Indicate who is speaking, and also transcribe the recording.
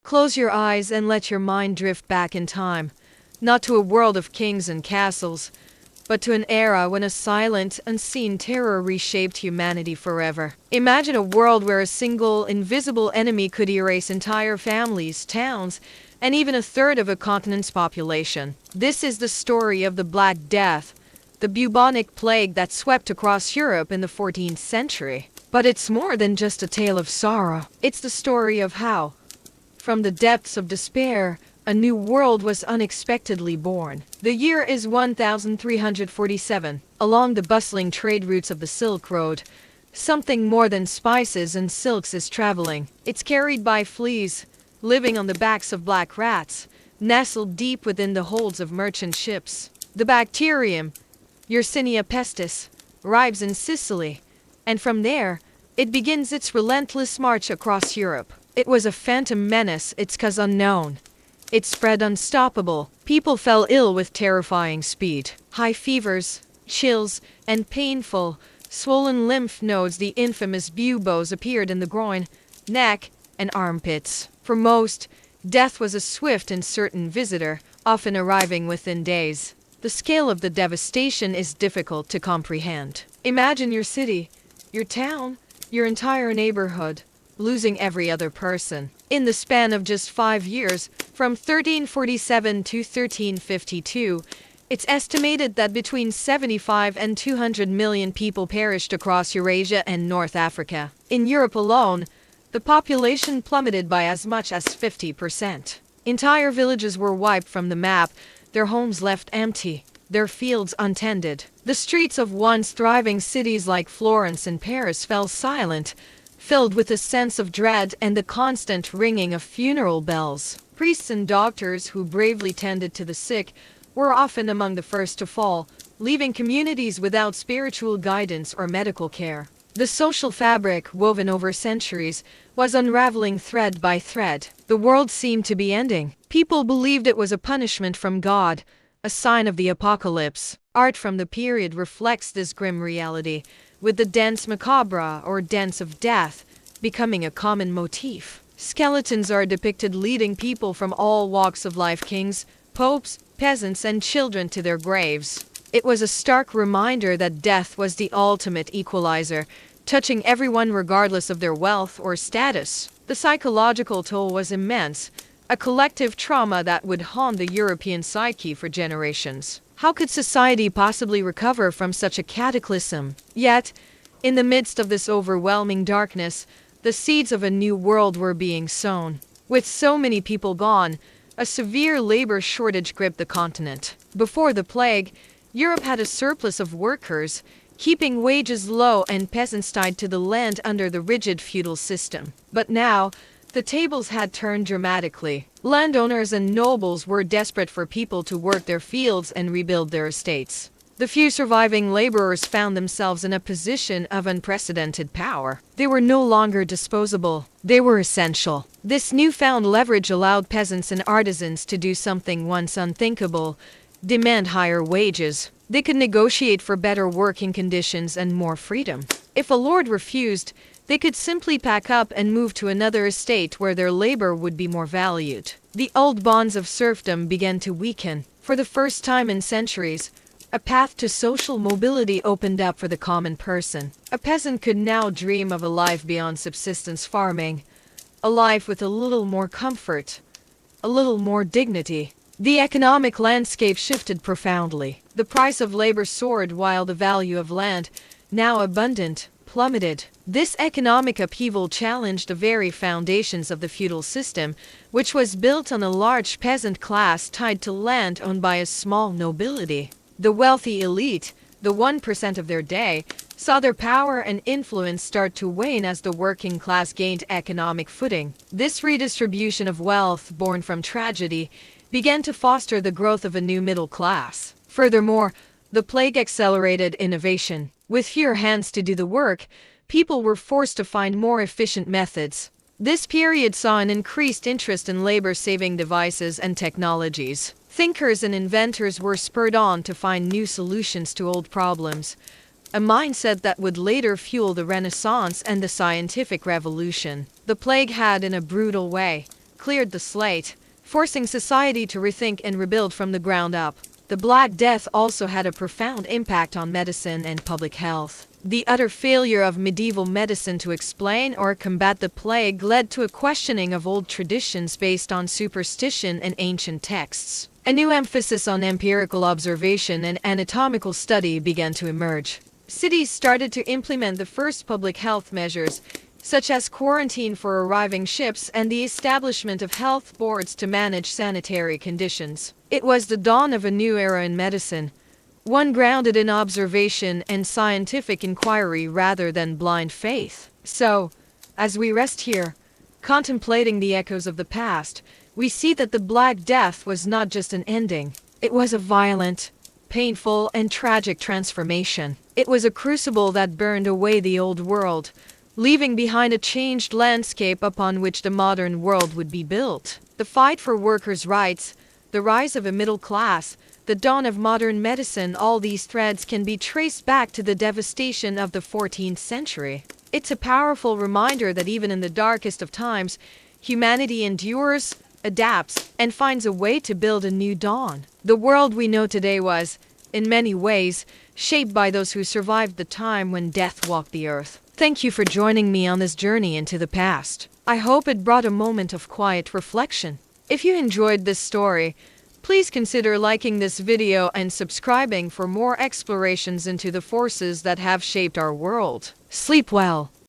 Speaker 1: Close your eyes and let your mind drift back in time, not to a world of kings and castles, but to an era when a silent, unseen terror reshaped humanity forever. Imagine a world where a single, invisible enemy could erase entire families, towns, and even a third of a continent's population. This is the story of the Black Death, the bubonic plague that swept across Europe in the 14th century. But it's more than just a tale of sorrow. It's the story of how, from the depths of despair, a new world was unexpectedly born. The year is 1347. Along the bustling trade routes of the Silk Road, something more than spices and silks is traveling. It's carried by fleas, living on the backs of black rats, nestled deep within the holds of merchant ships. The bacterium, Yersinia pestis, arrives in Sicily, and from there, it begins its relentless march across Europe. It was a phantom menace, its cause unknown. It spread unstoppable. People fell ill with terrifying speed. High fevers, chills, and painful, swollen lymph nodes, the infamous buboes, appeared in the groin, neck, and armpits. For most, death was a swift and certain visitor, often arriving within days. The scale of the devastation is difficult to comprehend. Imagine your city, your town, your entire neighborhood, losing every other person. In the span of just 5 years, from 1347 to 1352, it's estimated that between 75 and 200 million people perished across Eurasia and North Africa. In Europe alone, the population plummeted by as much as 50%. Entire villages were wiped from the map, their homes left empty, their fields untended. The streets of once thriving cities like Florence and Paris fell silent, filled with a sense of dread and the constant ringing of funeral bells. Priests and doctors who bravely tended to the sick were often among the first to fall, leaving communities without spiritual guidance or medical care. The social fabric, woven over centuries, was unraveling thread by thread. The world seemed to be ending. People believed it was a punishment from God, a sign of the apocalypse. Art from the period reflects this grim reality, with the dance macabre, or dance of death, becoming a common motif. Skeletons are depicted leading people from all walks of life, kings, popes, peasants, and children to their graves. It was a stark reminder that death was the ultimate equalizer, touching everyone regardless of their wealth or status. The psychological toll was immense, a collective trauma that would haunt the European psyche for generations. How could society possibly recover from such a cataclysm? Yet, in the midst of this overwhelming darkness, the seeds of a new world were being sown. With so many people gone, a severe labor shortage gripped the continent. Before the plague, Europe had a surplus of workers, keeping wages low and peasants tied to the land under the rigid feudal system. But now, the tables had turned dramatically. Landowners and nobles were desperate for people to work their fields and rebuild their estates. The few surviving laborers found themselves in a position of unprecedented power. They were no longer disposable. They were essential. This newfound leverage allowed peasants and artisans to do something once unthinkable: demand higher wages. They could negotiate for better working conditions and more freedom. If a lord refused, they could simply pack up and move to another estate where their labor would be more valued. The old bonds of serfdom began to weaken. For the first time in centuries, a path to social mobility opened up for the common person. A peasant could now dream of a life beyond subsistence farming, a life with a little more comfort, a little more dignity. The economic landscape shifted profoundly. The price of labor soared while the value of land, now abundant, plummeted. This economic upheaval challenged the very foundations of the feudal system, which was built on a large peasant class tied to land owned by a small nobility. The wealthy elite, the 1% of their day, saw their power and influence start to wane as the working class gained economic footing. This redistribution of wealth, born from tragedy, began to foster the growth of a new middle class. Furthermore, the plague accelerated innovation. With fewer hands to do the work, people were forced to find more efficient methods. This period saw an increased interest in labor-saving devices and technologies. Thinkers and inventors were spurred on to find new solutions to old problems, a mindset that would later fuel the Renaissance and the scientific revolution. The plague had, in a brutal way, cleared the slate, forcing society to rethink and rebuild from the ground up. The Black Death also had a profound impact on medicine and public health. The utter failure of medieval medicine to explain or combat the plague led to a questioning of old traditions based on superstition and ancient texts. A new emphasis on empirical observation and anatomical study began to emerge. Cities started to implement the first public health measures, such as quarantine for arriving ships and the establishment of health boards to manage sanitary conditions. It was the dawn of a new era in medicine, one grounded in observation and scientific inquiry rather than blind faith. So, as we rest here, contemplating the echoes of the past, we see that the Black Death was not just an ending. It was a violent, painful, and tragic transformation. It was a crucible that burned away the old world, leaving behind a changed landscape upon which the modern world would be built. The fight for workers' rights, the rise of a middle class, the dawn of modern medicine, all these threads can be traced back to the devastation of the 14th century. It's a powerful reminder that even in the darkest of times, humanity endures, adapts, and finds a way to build a new dawn. The world we know today was, in many ways, shaped by those who survived the time when death walked the earth. Thank you for joining me on this journey into the past. I hope it brought a moment of quiet reflection. If you enjoyed this story, please consider liking this video and subscribing for more explorations into the forces that have shaped our world. Sleep well.